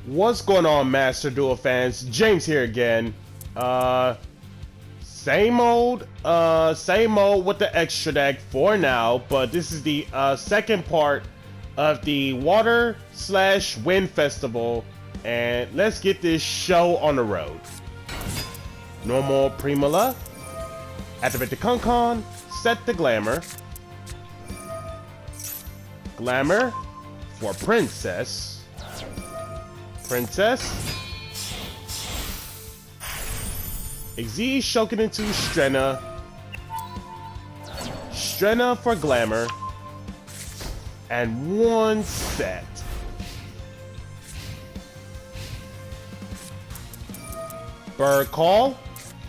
What's going on, Master Duel fans? James here again. Same old with the extra deck for now, but this is the second part of the Water/Wind Festival, and let's get this show on the road. Normal Primula, activate the Con, set the Glamour. Glamour for Princess. Exi Shoken into Strenna. Strenna for Glamour. And one set. Bird Call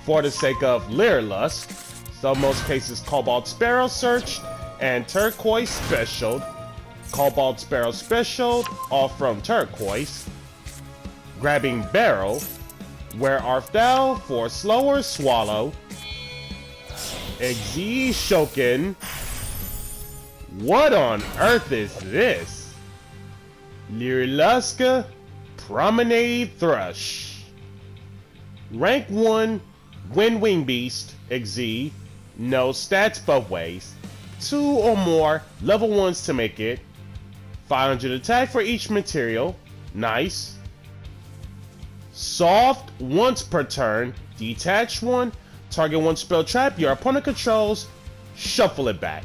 for the sake of Lyrilusk. So most cases Cobalt Sparrow searched and Turquoise special. Cobalt Sparrow special, all from Turquoise. Grabbing Barrel, Where Art Thou for slower Swallow. Exi Shoken. What on earth is this? Lyrilusk, Promenade Thrush. Rank 1, Wing Beast, Exi. No stats both ways. 2 or more level 1s to make it. 500 attack for each material. Nice. Soft once per turn. Detach one. Target one spell trap your opponent controls. Shuffle it back.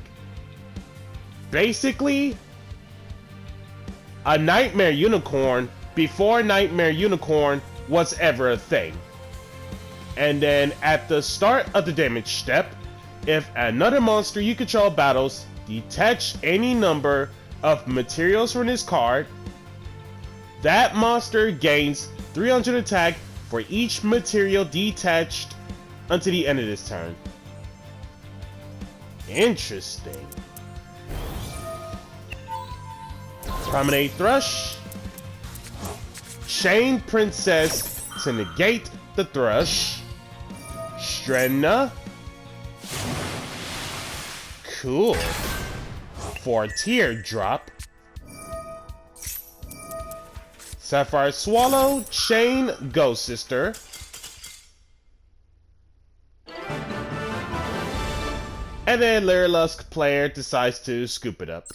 Basically, a Nightmare Unicorn before Nightmare Unicorn was ever a thing. And then at the start of the damage step, if another monster you control battles, detach any number of materials from this card, that monster gains 300 attack for each material detached until the end of this turn. Interesting. Promenade Thrush. Chain Princess to negate the Thrush. Strenna. Cool. For Teardrop. Sapphire Swallow, Chain Ghost Sister. And then Lyrilusk player decides to scoop it up.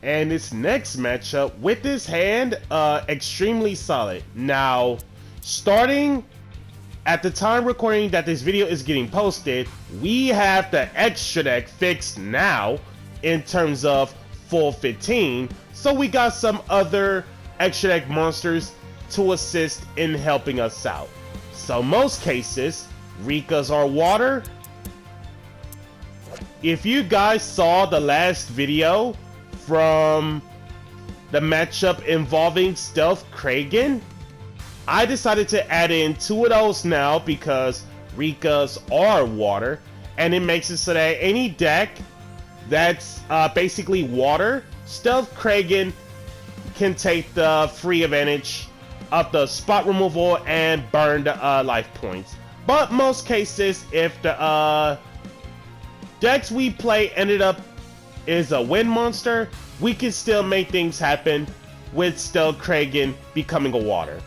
And this next matchup with this hand, extremely solid. Now, starting at the time recording that this video is getting posted, we have the extra deck fixed now in terms of full 15. So we got some other extra deck monsters to assist in helping us out. So most cases, Rikkas are water. If you guys saw the last video from the matchup involving Stealth Kragen, I decided to add in 2 of those now because Rikkas are water, and it makes it so that any deck that's basically water, Stealth Kragen can take the free advantage of the spot removal and burn the life points. But most cases, if the decks we play ended up is a wind monster, we can still make things happen with Stealth Kragen becoming a water.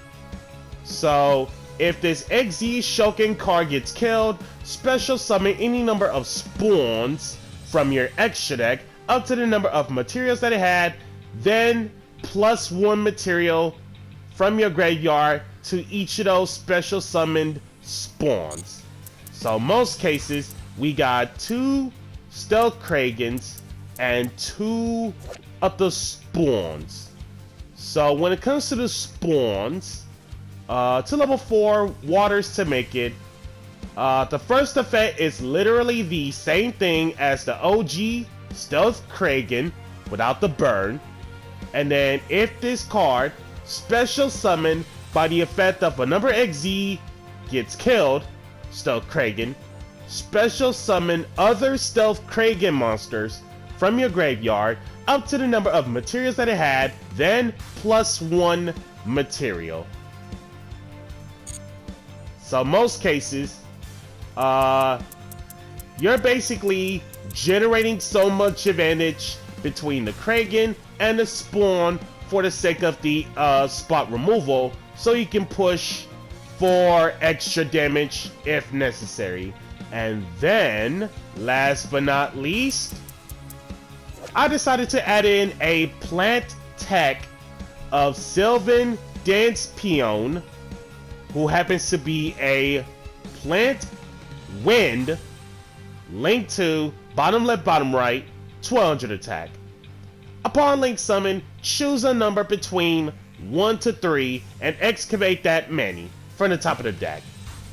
So if this Exi Shoken card gets killed, special summon any number of spawns from your extra deck up to the number of materials that it had, then +1 material from your graveyard to each of those special summoned spawns. So most cases, we got 2 Stealth Kragens and 2 of the spawns. So when it comes to the spawns, to level 4 waters to make it, the first effect is literally the same thing as the OG Stealth Kragen without the burn. And then if this card, special summoned by the effect of a number XZ, gets killed, Stealth Kragen, special summon other Stealth Kragen monsters from your graveyard up to the number of materials that it had, then +1 material. So most cases, you're basically generating so much advantage between the Kragen and the Spawn for the sake of the spot removal, so you can push for extra damage if necessary. And then, last but not least, I decided to add in a plant tech of Sylvan Dance Peon, who happens to be a plant wind, link to bottom left, bottom right, 1200 attack. Upon link summon, choose a number between 1 to 3 and excavate that many from the top of the deck.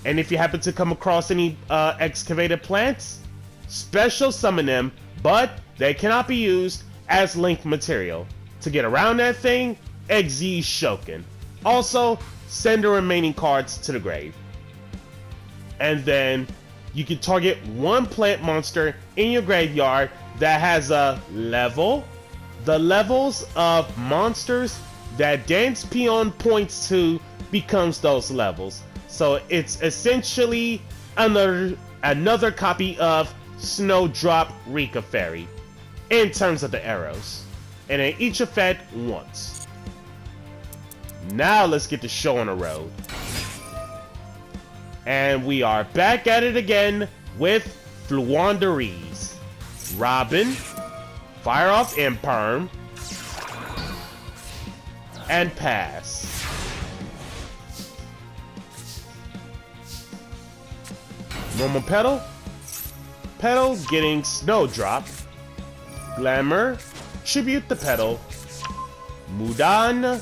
And if you happen to come across any excavated plants, special summon them, but they cannot be used as link material. To get around that thing, exile Shokin. Also, send the remaining cards to the grave. And then you can target one plant monster in your graveyard that has a level. The levels of monsters that Dance Peon points to becomes those levels. So it's essentially another copy of Snowdrop Rikka Fairy in terms of the arrows. And they each affect once. Now let's get the show on the road. And we are back at it again with Fluanderies. Robin, fire off Imperm, and pass. Normal Petal, Petal getting Snowdrop, Glamour, tribute the Petal, Mudan,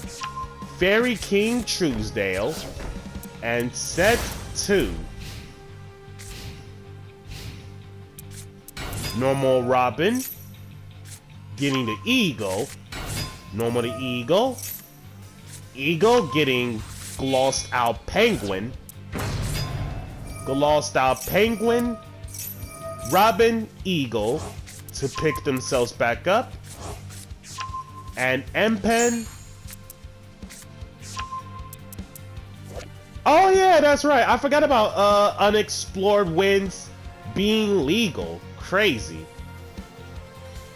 Fairy King Truesdale, and set 2. Normal Robin, getting the Eagle, normal the Eagle, Eagle getting Glossed Out Penguin, Glossed Out Penguin, Robin, Eagle to pick themselves back up, and M-Pen. Oh yeah, that's right. I forgot about unexplored winds being legal. Crazy.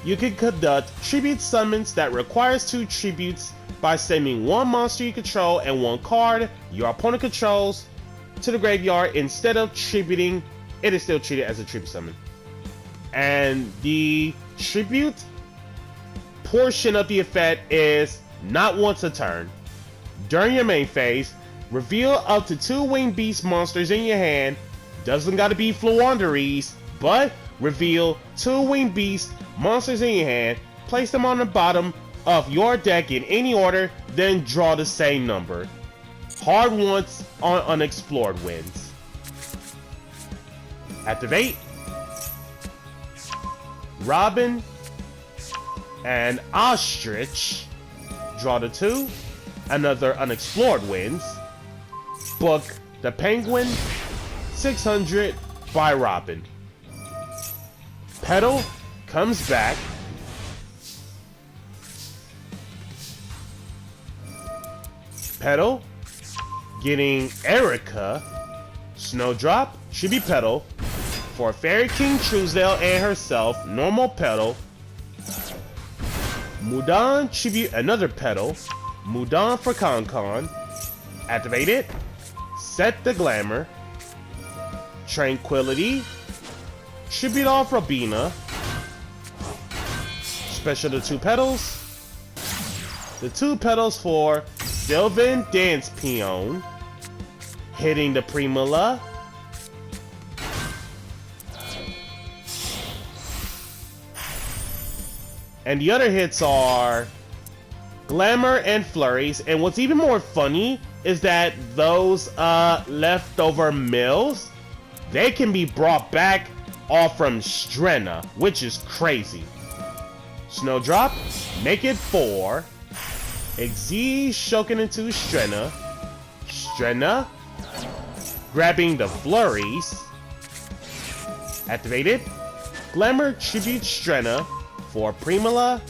You can conduct tribute summons that requires 2 tributes by sending 1 monster you control and 1 card your opponent controls to the graveyard. Instead of tributing, it is still treated as a tribute summon. And the tribute portion of the effect is not once a turn. During your main phase, reveal up to 2 winged beast monsters in your hand. Doesn't gotta be Fluanderies, but reveal 2 winged beast monsters in your hand, place them on the bottom of your deck in any order, then draw the same number. Hard once on unexplored winds. Activate. Robin and Ostrich. Draw the 2. Another unexplored winds. Book the Penguin. 600 by Robin. Petal comes back. Petal getting Erica. Snowdrop should be Petal for Fairy King Truesdale and herself. Normal Petal. Mudan tribute another Petal. Mudan for Concon. Activate it. Set the Glamour. Tranquility. Tribute off Robina. Special the 2 petals. The 2 petals for Sylvan Dance Peon. Hitting the Primula. And the other hits are Glamour and Flurries. And what's even more funny is that those leftover mills, they can be brought back all from Strenna, which is crazy. Snowdrop, make it 4. Exile Shokin into Strenna. Strenna, grabbing the flurries. Activated. Glamour tribute Strenna for Primula,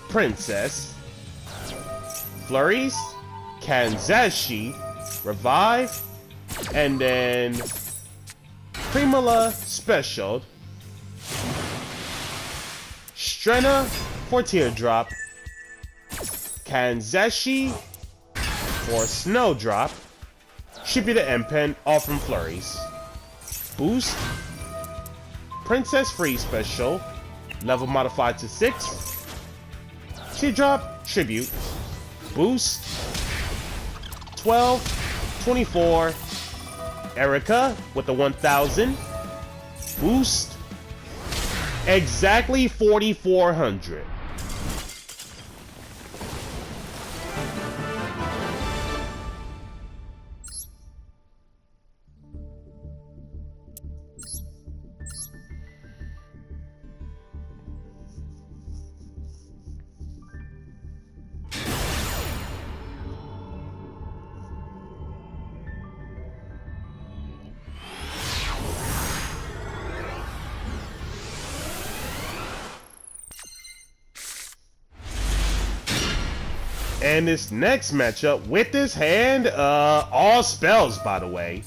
Princess. Flurries, Kanzashi, Revive, and then Primula Special. Strenna for Teardrop. Kanzashi for Snowdrop. Should be the M-Pen, all from Flurries. Boost. Princess Free Special. Level modified to 6. Teardrop Tribute. Boost. 12. 24. Rikka with the 1000. Boost. Exactly 4,400. And this next matchup with this hand, all spells by the way.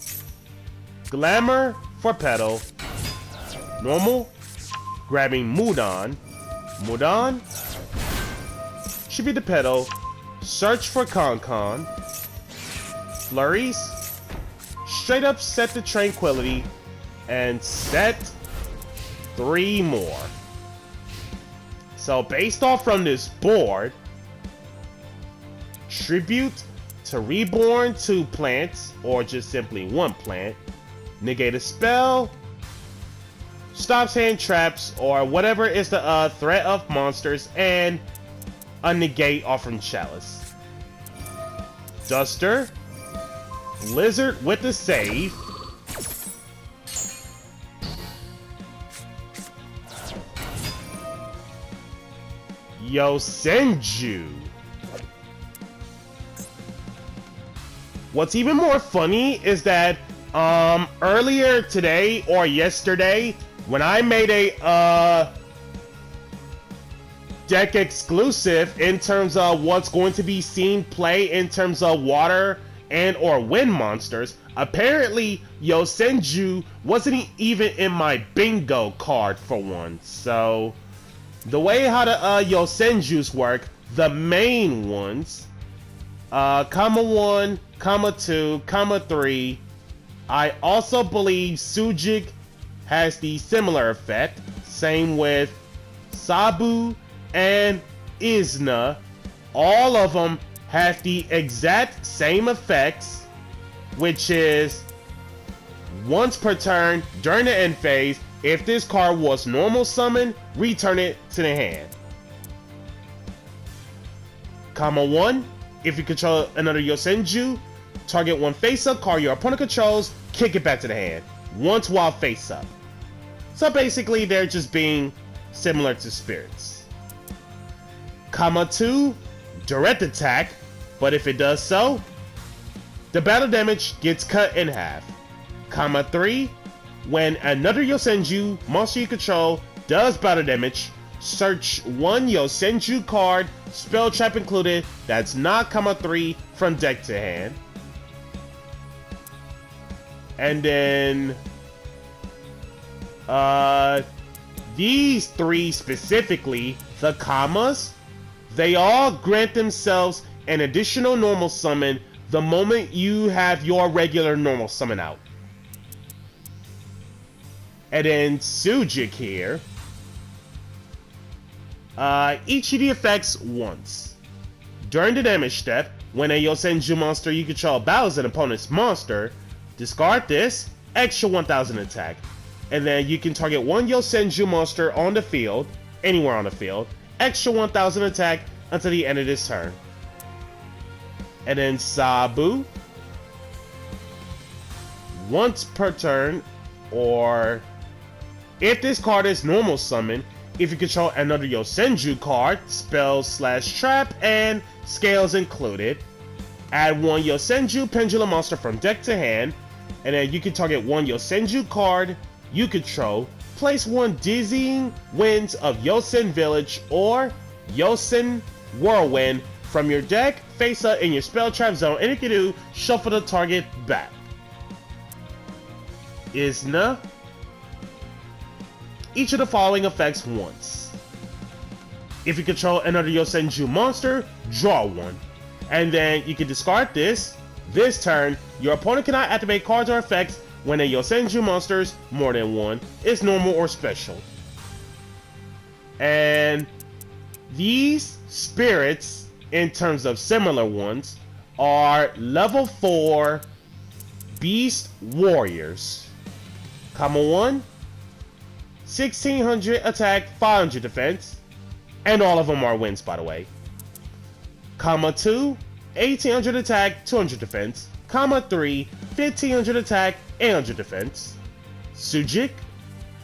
Glamour for Petal. Normal, grabbing Mudon. Mudon should be the Petal. Search for Concon. Flurries. Straight up set the Tranquility. And set 3 more. So based off from this board, Tribute to Reborn 2 plants, or just simply 1 plant. Negate a spell. Stops hand traps, or whatever is the threat of monsters, and a negate off from Chalice. Duster. Blizzard with the save. Yosenju. What's even more funny is that earlier today or yesterday, when I made a deck exclusive in terms of what's going to be seen play in terms of water and or wind monsters, apparently Yosenju wasn't even in my bingo card for one. So the way how the Yosenjus work, the main ones, comma 1, comma 2, comma 3. I also believe Sujik has the similar effect. Same with Sabu and Izna. All of them have the exact same effects, which is once per turn during the end phase, if this card was normal summon, return it to the hand. Comma 1. If you control another Yosenju, target one face-up card your opponent controls, kick it back to the hand. Once while face-up. So basically, they're just being similar to spirits. Comma 2, direct attack, but if it does so, the battle damage gets cut in half. Comma 3, when another Yosenju monster you control does battle damage, search one Yosenju card, spell trap included, that's not comma 3 from deck to hand. And then these 3 specifically, the commas, they all grant themselves an additional normal summon the moment you have your regular normal summon out. And then Sujik here, each of the effects once. During the damage step, when a Yosenju monster you control battles an opponent's monster, discard this, extra 1000 attack. And then you can target one Yosenju monster on the field, anywhere on the field, extra 1000 attack until the end of this turn. And then Sabu, once per turn, or if this card is normal summon, if you control another Yosenju card, spells / trap, and scales included, add one Yosenju pendulum monster from deck to hand, And then you can target one Yosenju card you control, place one Dizzying Winds of Yosen Village or Yosen Whirlwind from your deck face up in your spell trap zone, and you can do shuffle the target back. Isna. Each of the following effects once. If you control another Yosenju monster, draw one. And then you can discard this. This turn, your opponent cannot activate cards or effects when a Yosenju monsters more than one is normal or special. And these spirits, in terms of similar ones, are level 4 Beast Warriors. Comma 1, 1600 attack, 500 defense, and all of them are wins, by the way. Comma 2, 1800 attack, 200 defense. Comma 3, 1500 attack, 800 defense. Sujik,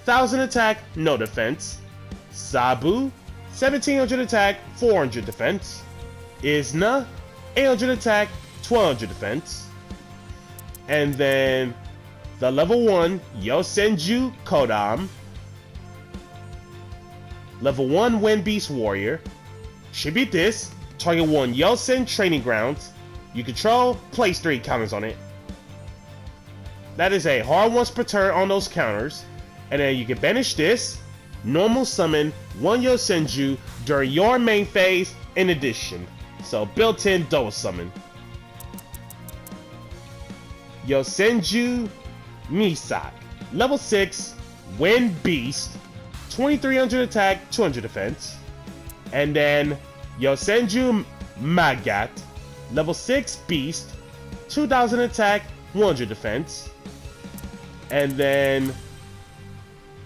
1000 attack, no defense. Sabu, 1700 attack, 400 defense. Isna, 800 attack, 1200 defense. And then the level 1 Yosenju Kodam, level 1 Wind Beast Warrior. Tribute this, target one Yosen Training Grounds you control, place 3 counters on it. That is a hard once per turn on those counters. And then you can banish this, normal summon one Yosenju during your main phase in addition. So built-in double summon. Yosenju Misak, level 6 Wind Beast, 2300 attack, 200 defense. And then Yosenju Magat, level 6 Beast, 2000 attack, 100 defense. And then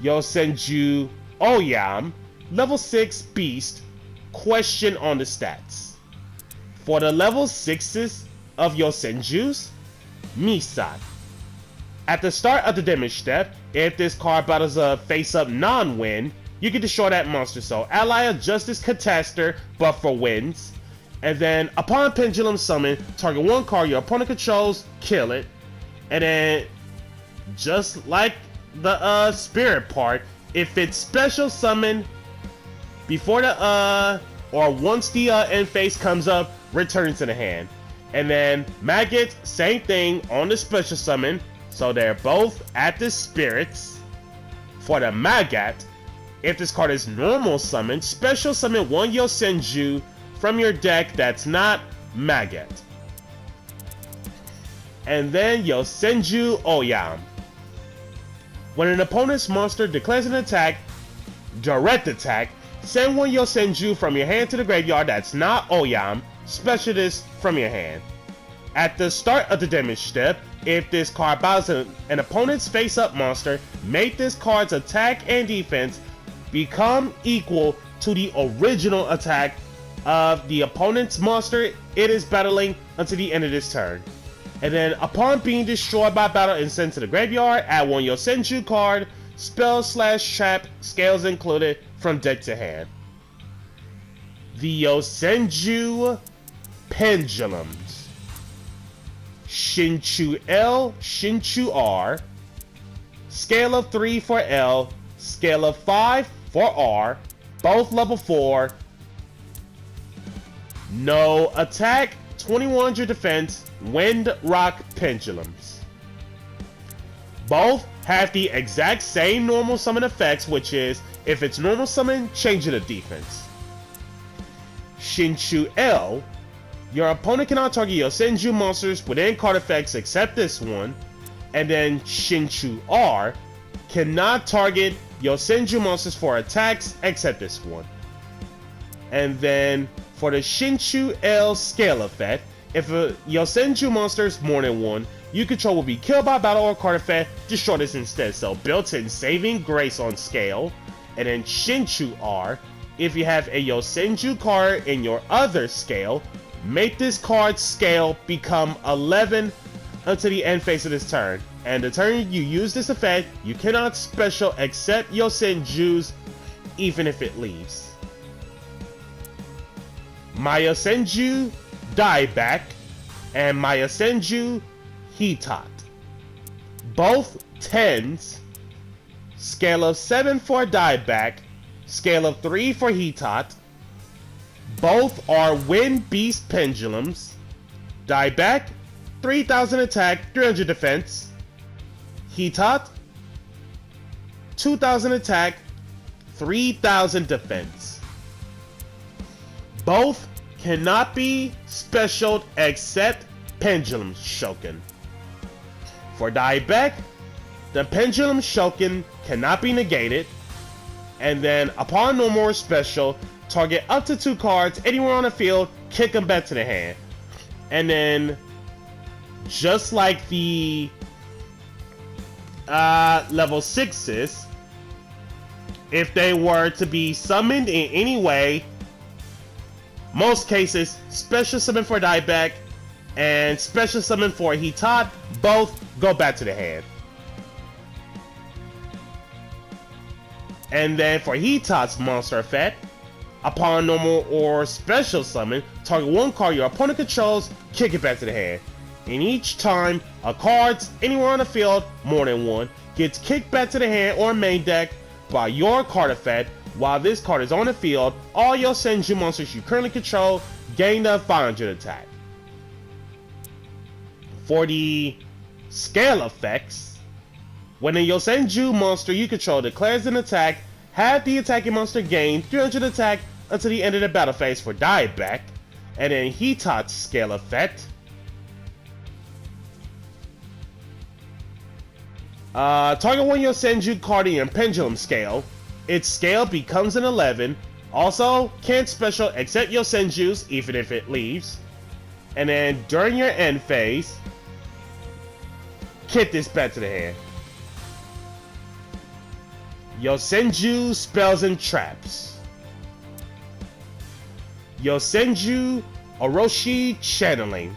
Yosenju Oyam, level 6 Beast, question on the stats. For the level 6s of Yosenjus, Misak. At the start of the damage step, if this card battles a face-up non-win, you can destroy that monster. So ally a Justice Catastor, but for wins. And then upon Pendulum Summon, target one card your opponent controls, kill it. And then, just like the spirit part, if it's special summon before the or once the end phase comes up, return to the hand. And then Maggot, same thing on the special summon. So they're both active spirits. For the Magat, if this card is normal summon, special summon one Yosenju from your deck that's not Magat. And then Yosenju Oyam. When an opponent's monster declares an attack, direct attack, send one Yosenju from your hand to the graveyard that's not Oyam, special this from your hand. At the start of the damage step, if this card battles an opponent's face-up monster, make this card's attack and defense become equal to the original attack of the opponent's monster it is battling until the end of this turn. And then upon being destroyed by battle and sent to the graveyard, add one Yosenju card, spell/trap, scales included, from deck to hand. The Yosenju Pendulums. Shinchu L, Shinchu R, scale of 3 for L, scale of 5 for R, both level 4, no attack, 2100 defense, Wind Rock Pendulums. Both have the exact same normal summon effects, which is, if it's normal summon, change it to defense. Shinchu L, your opponent cannot target Yosenju monsters within card effects except this one. And then Shinchu R cannot target Yosenju monsters for attacks except this one. And then for the Shinchu L scale effect, if a Yosenju monster is more than one, you control will be killed by battle or card effect, destroy this instead. So built-in saving grace on scale. And then Shinchu R, if you have a Yosenju card in your other scale, make this card's scale become 11 until the end phase of this turn. And the turn you use this effect, you cannot special except Yosenju's, even if it leaves. My Yosenju Dieback and my Yosenju Hitat. both 10s, scale of 7 for dieback, scale of 3 for Heatot. Both are Wind Beast Pendulums. Dieback, 3000 attack, 300 defense. Heatot, 2000 attack, 3000 defense. Both cannot be specialed except Pendulum Shoken. For dieback, the Pendulum Shoken cannot be negated, and then upon normal or special, target up to 2 cards anywhere on the field, kick them back to the hand. And then, just like the level 6s, if they were to be summoned in any way, most cases, special summon for dieback and special summon for Heatot both go back to the hand. And then for Heatot's monster effect, upon normal or special summon, target 1 card your opponent controls, kick it back to the hand. And each time a card anywhere on the field, more than one, gets kicked back to the hand or main deck by your card effect, while this card is on the field, all your Senju monsters you currently control gain the 500 attack. For the scale effects, when a Yosenju monster you control declares an attack, have the attacking monster gain 300 attack until the end of the battle phase for dieback. And then Heatot's scale effect, target 1 Yosenju card in your Pendulum scale. Its scale becomes an 11. Also, can't special except Yosenju's even if it leaves. And then during your end phase, kick this back to the hand. Yosenju spells and traps. Yosenju Orochi channeling.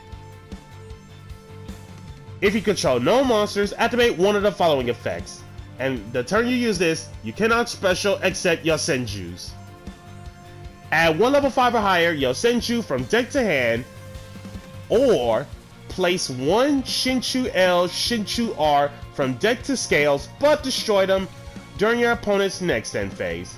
If you control no monsters, activate one of the following effects. And the turn you use this, you cannot special except Yosenju's. Add 1 level 5 or higher Yosenju from deck to hand, or place 1 Shinchu L, Shinchu R from deck to scales, but destroy them during your opponent's next end phase.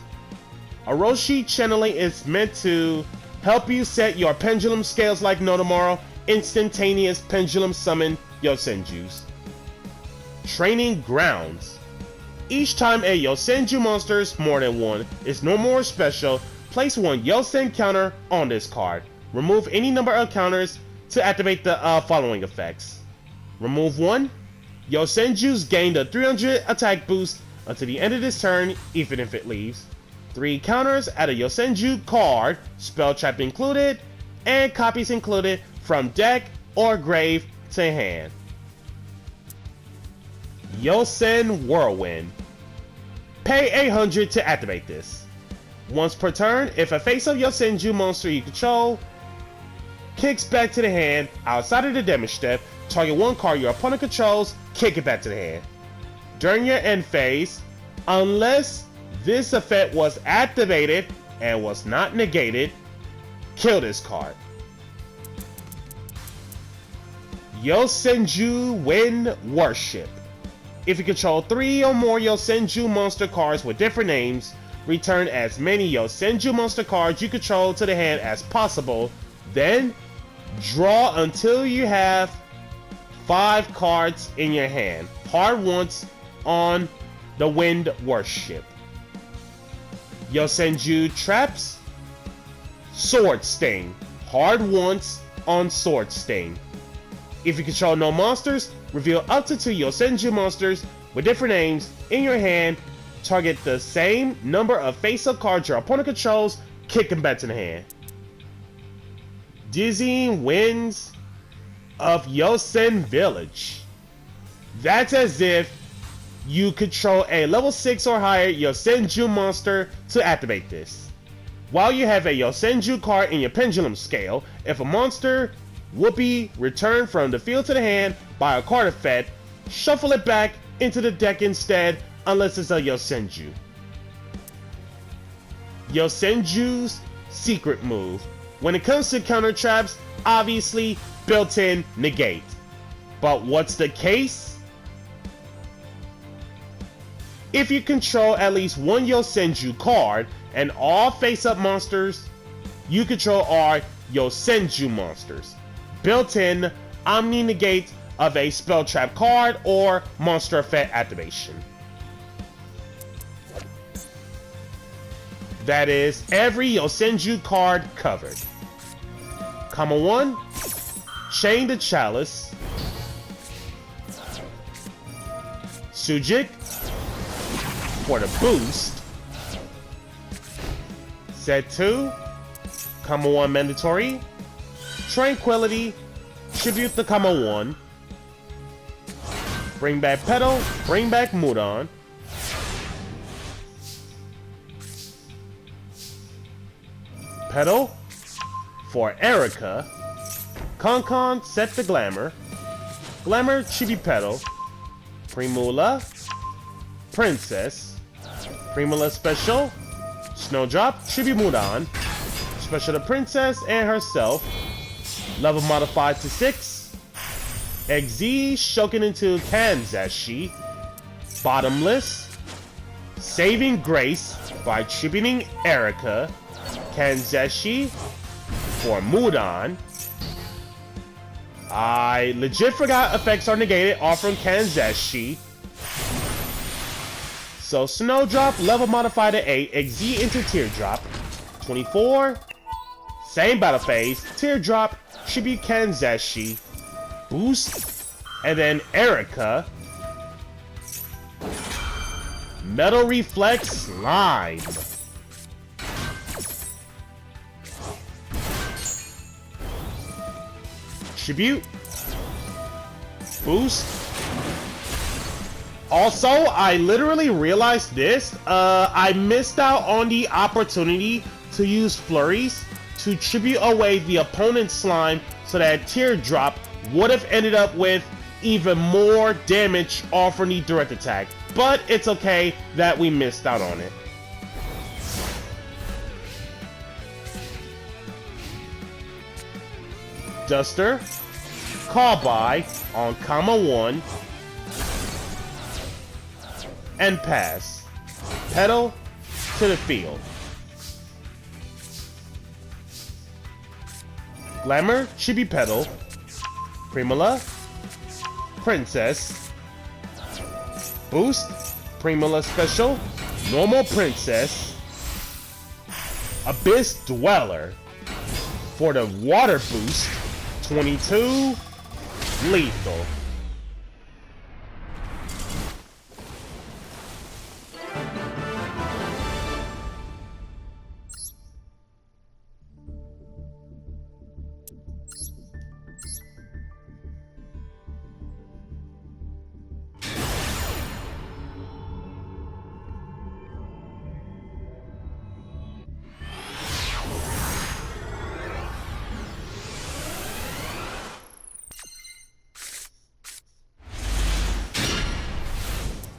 Orochi channeling is meant to help you set your pendulum scales like no tomorrow, instantaneous pendulum summon Yosenju's. Training grounds. Each time a Yosenju monsters, more than one, is normal or special, place 1 Yosen counter on this card. Remove any number of counters to activate the following effects. Remove 1. Yosenju's gain the 300 attack boost until the end of this turn, even if it leaves. 3 counters, add a Yosenju card, spell trap included, and copies included from deck or grave to hand. Yosen Whirlwind. Pay 800 to activate this. Once per turn, if a face-up Yosenju monster you control kicks back to the hand outside of the damage step, target 1 card your opponent controls, kick it back to the hand. During your end phase, unless this effect was activated and was not negated, kill this card. Yosenju Wind Worship. If you control 3 or more Yosenju monster cards with different names, return as many Yosenju monster cards you control to the hand as possible, then draw until you have 5 cards in your hand. Hard once on the Wind Worship. Yosenju Traps. Sword Sting. Hard once on Sword Sting. If you control no monsters, reveal up to 2 Yosenju monsters with different names in your hand. Target the same number of face-up cards your opponent controls, kick them back to the hand. Dizzying Winds of Yosen Village. That's as if you control a level 6 or higher Yosenju monster to activate this. While you have a Yosenju card in your Pendulum scale, if a monster would be returned from the field to the hand by a card effect, shuffle it back into the deck instead unless it's a Yosenju. Yosenju's secret move. When it comes to counter traps, obviously built-in negate. But what's the case if you control at least one Yosenju card, and all face-up monsters you control are Yosenju monsters. Built-in Omni-Negate of a spell trap card or monster effect activation. That is every Yosenju card covered. Comma 1, Chain the Chalice, Sujik for the boost, Set 2, Comma 1 mandatory, Tranquility, tribute the Comma 1, bring back Petal, bring back Mudan, Petal for Erika, Concon set the Glamour, Glamour Chibi Petal, Primula, Princess, Primula Special, Snowdrop Chibi Mudan, Special to Princess and herself, level modified to 6, XZ Shoken into Kanzashi, Bottomless, Saving Grace by tributing Erika, Kanzashi for Mudan. I legit forgot effects are negated off from Kanzashi. So Snowdrop, level modified to 8, XZ into Teardrop. 24, same battle phase, Teardrop, tribute Kanzashi, boost, and then Erika. Metal Reflex Slime. Tribute, boost. Also, I literally realized this. I missed out on the opportunity to use flurries to tribute away the opponent's slime so that Teardrop would have ended up with even more damage off from the direct attack. But it's okay that we missed out on it. Duster, call by on comma 1, and pass. Petal to the field. Glamour Chibi Petal, Primula, Princess, boost, Primula Special, normal Princess, Abyss Dweller for the water boost. 22, lethal.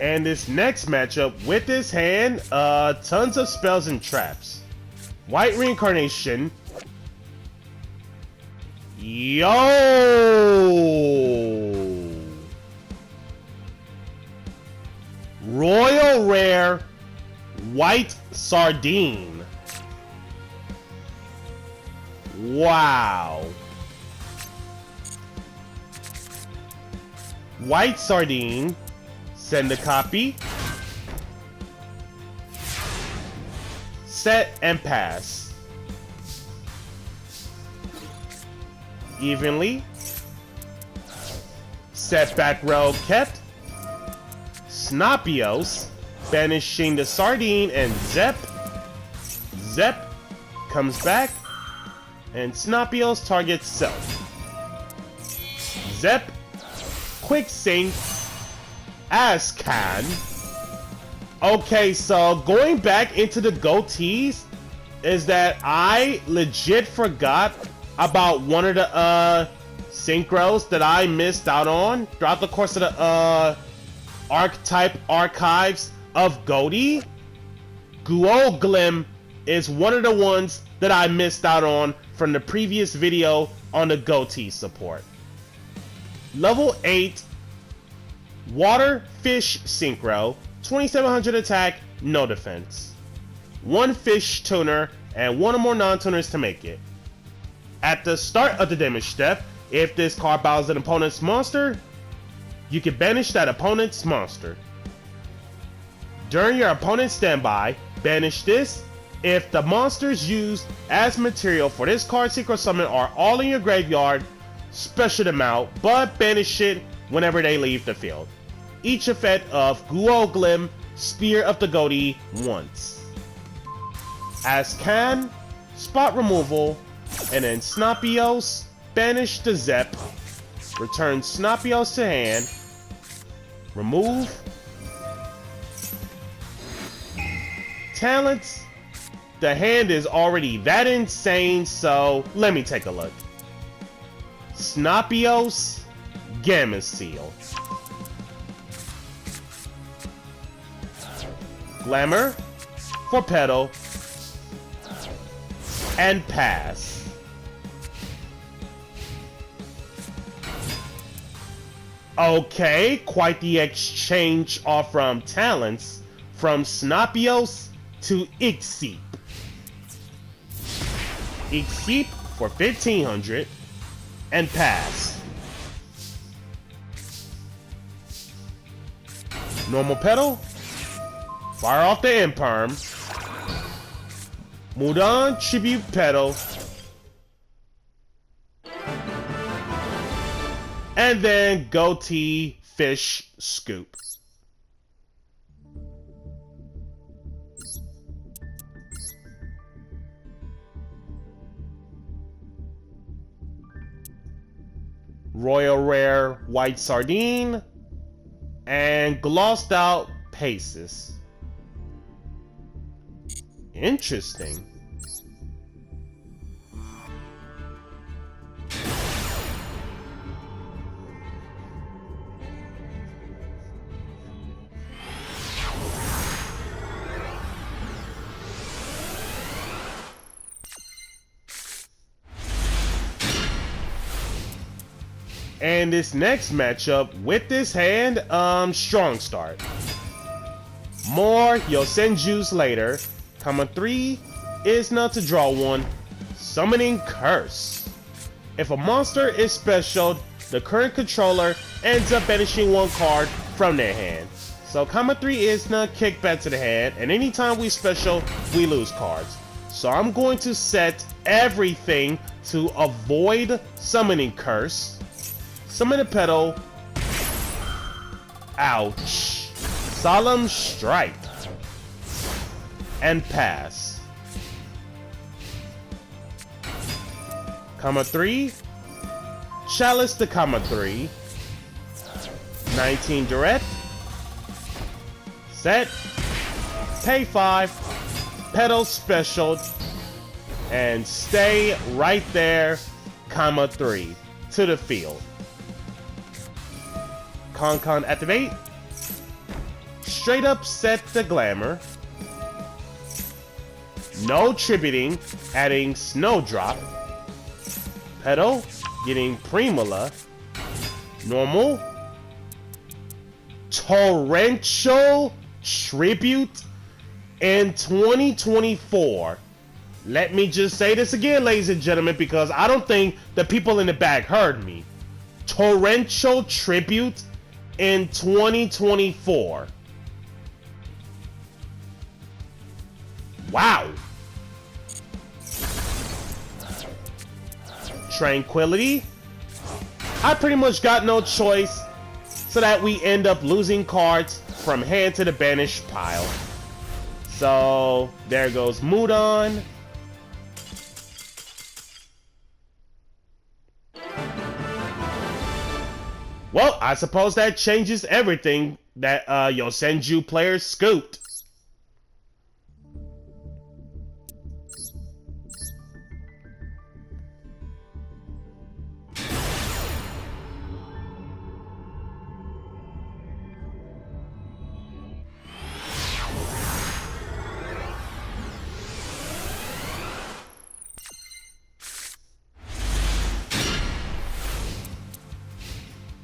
And this next matchup with this hand, tons of spells and traps. White Reincarnation. Yo! Royal Rare White Sardine. Wow. White Sardine. Send a copy. Set and pass. Evenly. Set back row kept. Snopios, banishing the Sardine and Zep. Zep comes back. And Snopios targets self. Zep, quick sync. As can. Okay, so going back into the goatees is that I legit forgot about one of the synchros that I missed out on throughout the course of the archetype archives of goatee. Guoglim is one of the ones that I missed out on from the previous video on the goatee support. Level 8 Water Fish Synchro, 2700 attack, no defense. 1 fish tuner, and 1 or more non-tuners to make it. At the start of the damage step, if this card battles an opponent's monster, you can banish that opponent's monster. During your opponent's standby, banish this if the monsters used as material for this card synchro summon are all in your graveyard. Special them out, but banish it whenever they leave the field. Each effect of Guo Glim, Spear of the Goatee once. As can, spot removal, and then Snopios, banish the Zep, return Snopios to hand, remove, talents. The hand is already that insane, so let me take a look. Snopios, Gamma Seal. Glamour for Petal, and pass. Okay, quite the exchange off from talents from Snopios to Ixip. Ixip for 1500 and pass. Normal Petal, fire off the Imperm. Mudan Tribute Petal, and then Goatee Fish Scoop. Royal Rare White Sardine, and glossed out Paces. Interesting. And this next matchup with this hand, strong start. More Yosenju's later. Comma 3 is not to draw 1. Summoning Curse. If a monster is special, the current controller ends up banishing 1 card from their hand. So comma 3 is not kick back to the hand, and anytime we special, we lose cards. So I'm going to set everything to avoid Summoning Curse. Summon a Petal. Ouch. Solemn Strike. And pass. Comma 3. Chalice to comma 3. 19 direct. Set. Pay 5. Petal special. And stay right there. Comma 3. To the field. Con activate. Straight up set the Glamour. No tributing, adding Snowdrop. Petal, getting Primula. Normal. Torrential Tribute in 2024. Let me just say this again, ladies and gentlemen, because I don't think the people in the back heard me. Torrential Tribute in 2024. Wow. Tranquility. I pretty much got no choice, so that we end up losing cards from hand to the banished pile. So there goes Mudan. Well, I suppose that changes everything that Yosenju players scooped.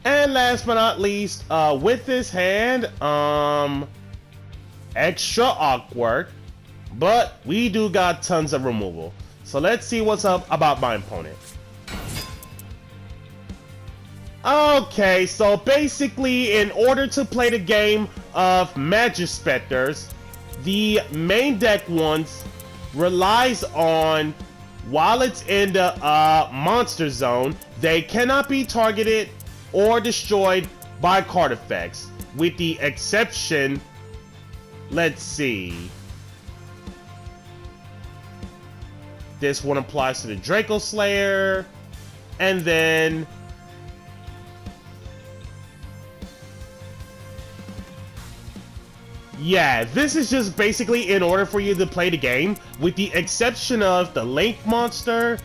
And last but not least, with this hand, extra awkward, but we do got tons of removal. So let's see what's up about my opponent. Okay, so basically in order to play the game of Magispectors, the main deck once relies on, while it's in the monster zone, they cannot be targeted or destroyed by card effects, with the exception, let's see, this one applies to the Draco Slayer, and then yeah, this is just basically in order for you to play the game, with the exception of the Link monster,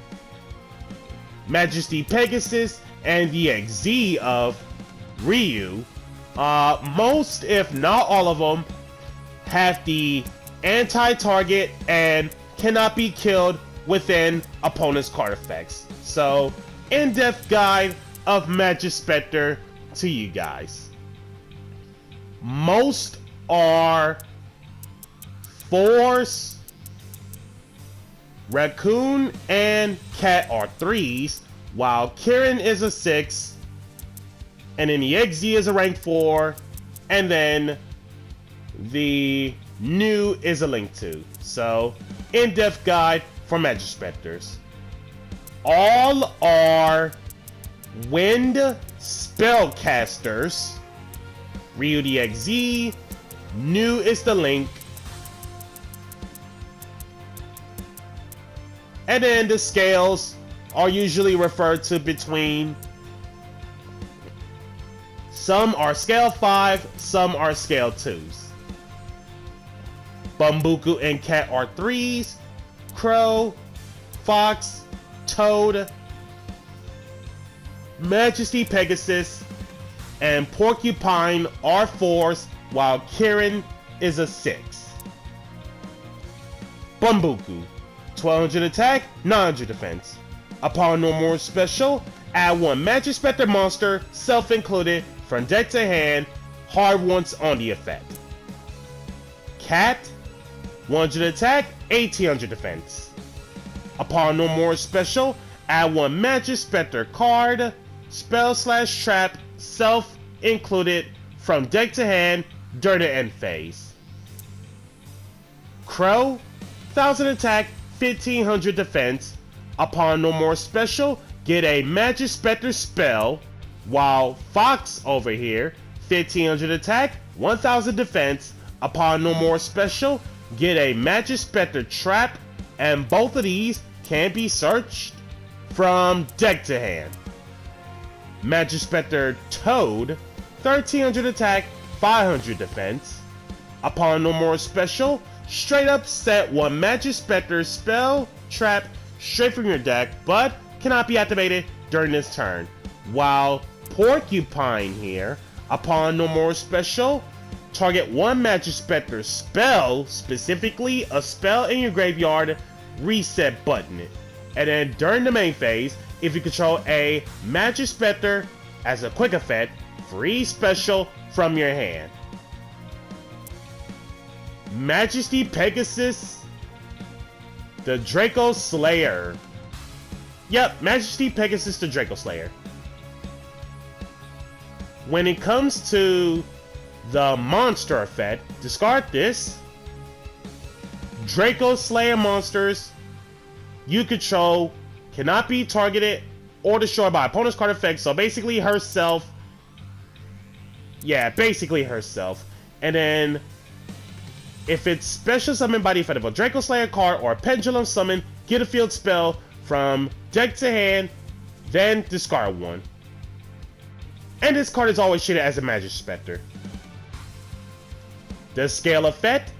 Majesty Pegasus, and the XZ of Ryu. Most, if not all of them, have the anti-target and cannot be killed within opponent's card effects. So, in-depth guide of Magispector to you guys. Most are 4s, Raccoon and Cat are 3s, while Kieran is a 6, and then the XZ is a rank 4, and then the new is a link 2. So, in-depth guide for Magispectors. All are wind spellcasters. Ryu the XZ, new is the link, and then the scales are usually referred to between, some are scale 5, some are scale 2s. Bumbuku and Cat are 3s, Crow, Fox, Toad, Majesty Pegasus, and Porcupine are 4s, while Kieran is a 6. Bumbuku, 1200 attack, 900 defense. Upon no more special, add 1 Magispector monster, self-included, from deck to hand, hard once on the effect. Cat, 100 attack, 1800 defense. Upon no more special, add 1 Magispector card, spell/trap, self-included, from deck to hand during the end phase. Crow, 1000 attack, 1500 defense. Upon no more special, get a Magispector spell, while Fox over here, 1500 attack, 1000 defense. Upon no more special, get a Magispector trap, and both of these can be searched from deck to hand. Magispector Toad, 1300 attack, 500 defense. Upon no more special, straight up set 1 Magispector spell trap straight from your deck, but cannot be activated during this turn. While Porcupine here, upon no more special, target 1 Magispector spell, specifically a spell in your graveyard, reset button it. And then during the main phase, if you control a Magispector as a quick effect, free special from your hand. Majesty Pegasus, the Draco Slayer. Yep, Majesty Pegasus the Draco Slayer. When it comes to the monster effect, discard this. Draco Slayer monsters you control cannot be targeted or destroyed by opponent's card effects, so basically herself. Yeah, basically herself. And then, if it's special summoned by the effect of a Draco Slayer card or a Pendulum summon, get a field spell from deck to hand, then discard 1. And this card is always treated as a Magispector. The scale effect: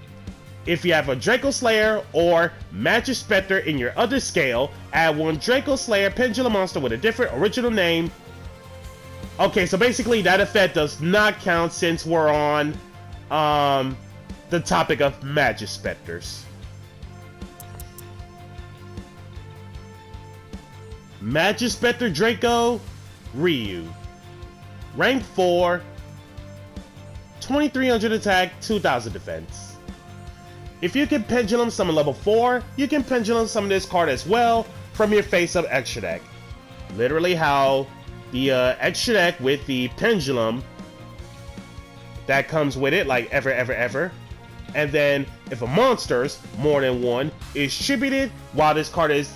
if you have a Draco Slayer or Magispector in your other scale, add 1 Draco Slayer Pendulum monster with a different original name. Okay, so basically that effect does not count since we're on the topic of Magispectors. Magispector Draco Ryu. Rank 4, 2300 attack, 2000 defense. If you can Pendulum Summon level 4, you can Pendulum Summon this card as well from your face-up extra deck. Literally how the extra deck with the Pendulum that comes with it, like ever. And then if a monster's more than one is tributed while this card is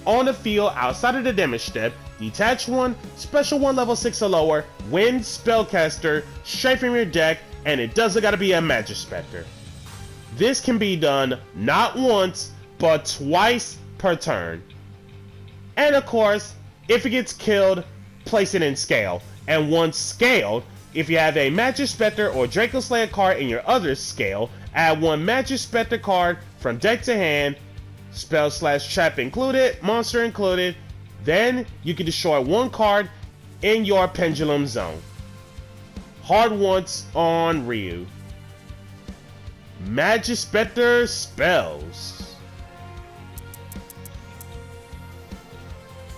on the field outside of the damage step, detach one, special one level 6 or lower, wind spellcaster, straight from your deck, and it doesn't gotta be a Magic Spectre. This can be done not once, but twice per turn. And of course, if it gets killed, place it in scale. And once scaled, if you have a Magic Spectre or Draco Slayer card in your other scale, add one Magic Spectre card from deck to hand, spell/trap included, monster included, then you can destroy one card in your Pendulum Zone. Hard once on Ryu. Magic Spectre spells.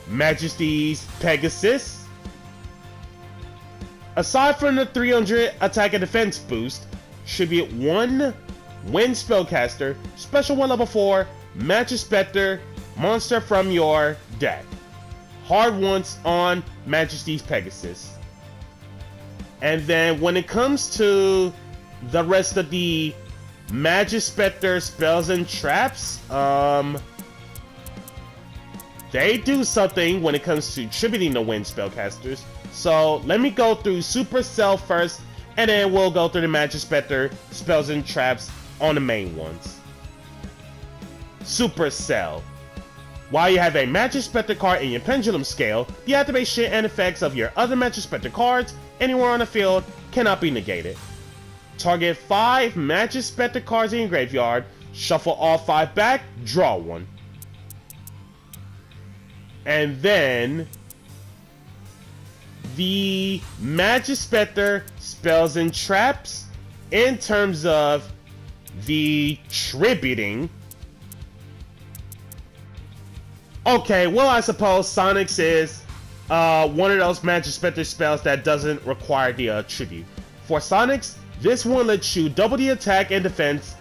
Majesty's Pegasus. Aside from the 300 attack and defense boost, tribute one wind spellcaster, special one level 4, Magic Spectre, monster from your deck. Hard once on Majesty's Pegasus. And then when it comes to the rest of the Magic Spectre spells and traps, they do something when it comes to tributing the wind spellcasters. So let me go through Supercell first, and then we'll go through the Magic Spectre spells and traps on the main ones. Supercell. While you have a Magic Spectre card in your Pendulum scale, the activation and effects of your other Magic Spectre cards anywhere on the field cannot be negated. Target 5 Magic Spectre cards in your graveyard, shuffle all 5 back, draw one. And then the Magic Spectre spells and traps in terms of the tributing. Okay, well, I suppose Sonic's is one of those Magic Spectre spells that doesn't require the tribute. For Sonic's, this one lets you double the attack and defense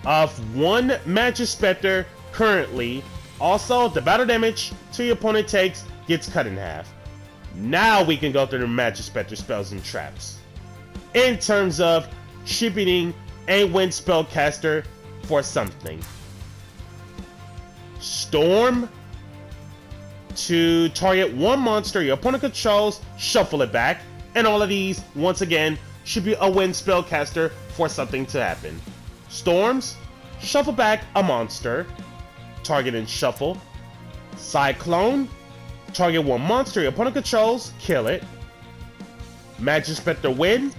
of one Magic Spectre currently. Also, the battle damage to your opponent takes gets cut in half. Now we can go through the Magic Spectre spells and traps. In terms of tributing a wind spellcaster for something. Storm. To target one monster your opponent controls, shuffle it back. And all of these, once again, should be a wind spellcaster for something to happen. Storms. Shuffle back a monster. Target and shuffle. Cyclone. Target one monster your opponent controls, kill it. Magic Spectre Wind.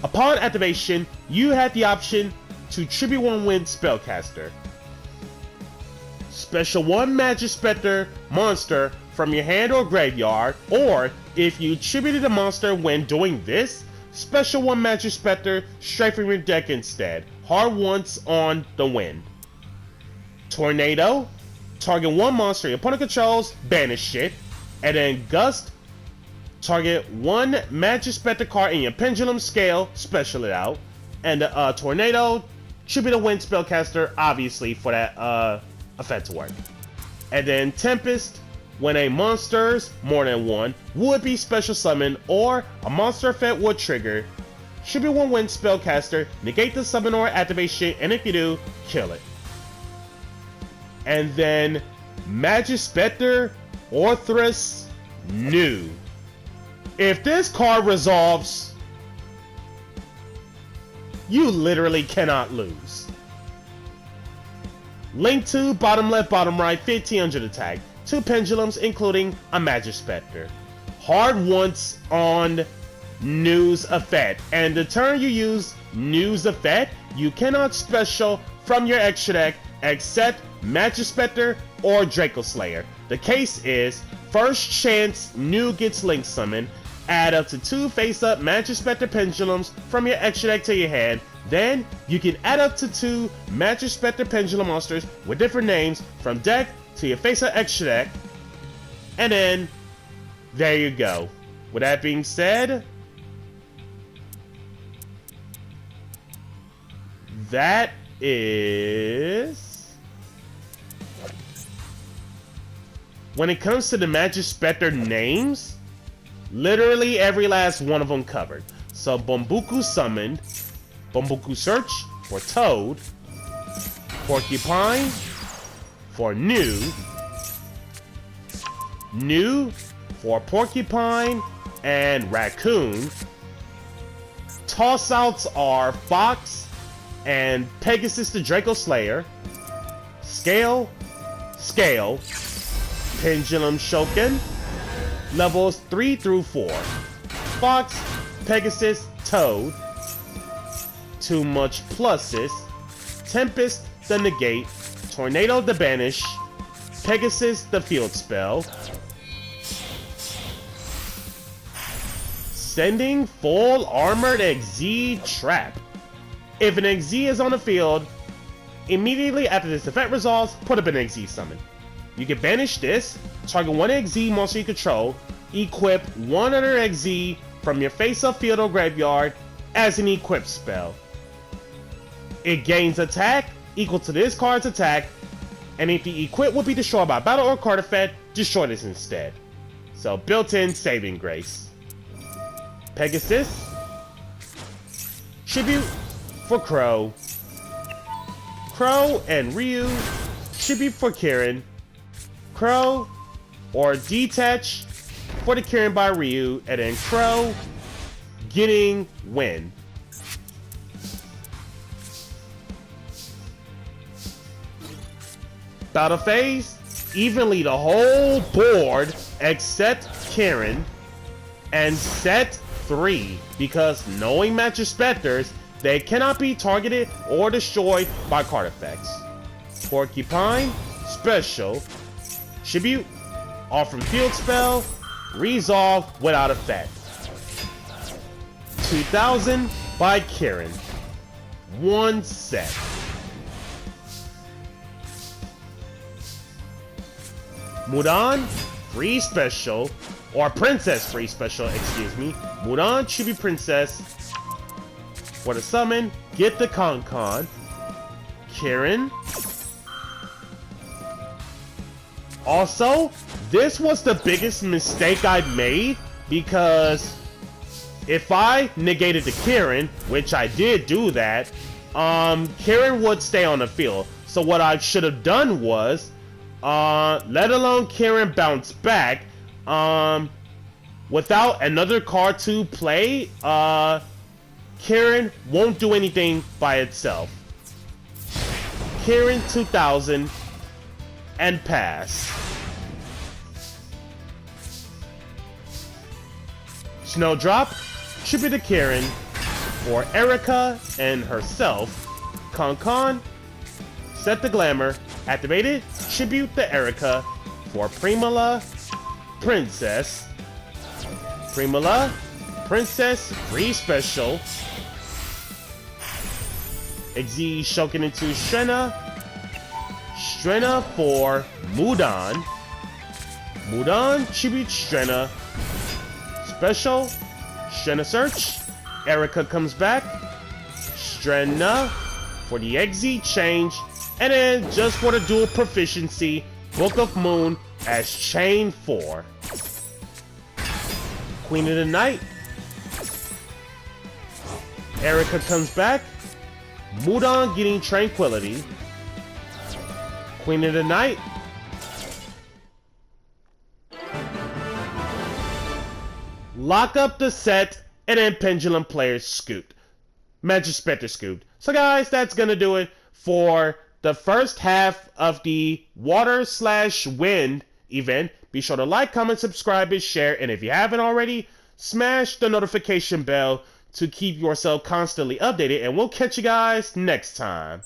Upon activation, you have the option to tribute one wind spellcaster. Special one Magic Spectre monster from your hand or graveyard, or if you tributed a monster when doing this, special one Magic Spectre straight from your deck instead. Hard once on the wind. Tornado. Target one monster your opponent controls, banish it. And then Gust. Target one Magic Spectre card in your Pendulum scale, special it out. And Tornado, tribute a wind spellcaster, obviously, for that effect to work. And then Tempest, when a monster's more than one would be special summon or a monster effect would trigger, tribute one wind spellcaster, negate the summon or activation, and if you do, kill it. And then Magic Spectre Orthrus New. If this card resolves, you literally cannot lose. Link to bottom left, bottom right, 1500 attack. 2 pendulums, including a Magic Spectre. Hard once on News Effect. And the turn you use News Effect, you cannot special from your extra deck except Magic Spectre or Draco Slayer. The case is, first chance New gets Link Summon, add up to 2 face-up Magic Spectre Pendulums from your extra deck to your hand. Then, you can add up to 2 Magic Spectre Pendulum monsters with different names from deck to your face-up extra deck. And then, there you go. With that being said, that is... When it comes to the Magic Spectre names, literally every last one of them covered. So Bombuku summoned, Bombuku search for Toad, Porcupine for New for Porcupine and Raccoon. Toss-outs are Fox and Pegasus the Draco Slayer, Scale, Pendulum Shoken, levels 3 through 4. Fox, Pegasus, Toad. Too much pluses. Tempest the Negate, Tornado the Banish, Pegasus the Field Spell. Sending full armored XZ Trap. If an XZ is on the field, immediately after this effect resolves, put up an XZ summon. You can banish this, target one XZ monster you control, equip one other XZ from your face-up field or graveyard as an equip spell. It gains attack equal to this card's attack, and if the equip will be destroyed by battle or card effect, destroy this instead. So built-in saving grace. Pegasus. Tribute for Crow. Crow and Ryu. Tribute for Kieran. Crow or detach for the Kieran by Ryu, and then Crow getting win. Battle phase, evenly the whole board except Kieran, and set 3, because knowing Master Spectres, they cannot be targeted or destroyed by card effects. Porcupine, special, tribute, off from field spell, resolve without effect. 2000 by Kieran. 1 set. Mudan, free special, or princess free special, excuse me. Mudan should be princess. For the summon, get the Con. Kieran. Also, this was the biggest mistake I made, because if I negated the Kieran, which I did do that, Kieran would stay on the field. So what I should have done was, let alone Kieran bounce back, without another card to play, Kieran won't do anything by itself. Kieran 2000 and pass. Snowdrop, tribute to Kieran for Rikka and herself. Con, set the glamour, activated, tribute to Rikka for Primula, princess. Primula, princess, free special. XZ Shoken into Strenna. Strenna for Mudan. Mudan, tribute Strenna. Special, Strenna search. Rikka comes back. Strenna for the XZ change. And then just for the dual proficiency, Book of Moon as chain 4. Queen of the Night. Rikka comes back. Mudan getting Tranquility. Queen of the Night. Lock up the set, and then Pendulum players scoot. Magic Spectre scoot. So guys, that's gonna do it for the first half of the Water/Wind event. Be sure to like, comment, subscribe, and share. And if you haven't already, smash the notification bell to keep yourself constantly updated. And we'll catch you guys next time.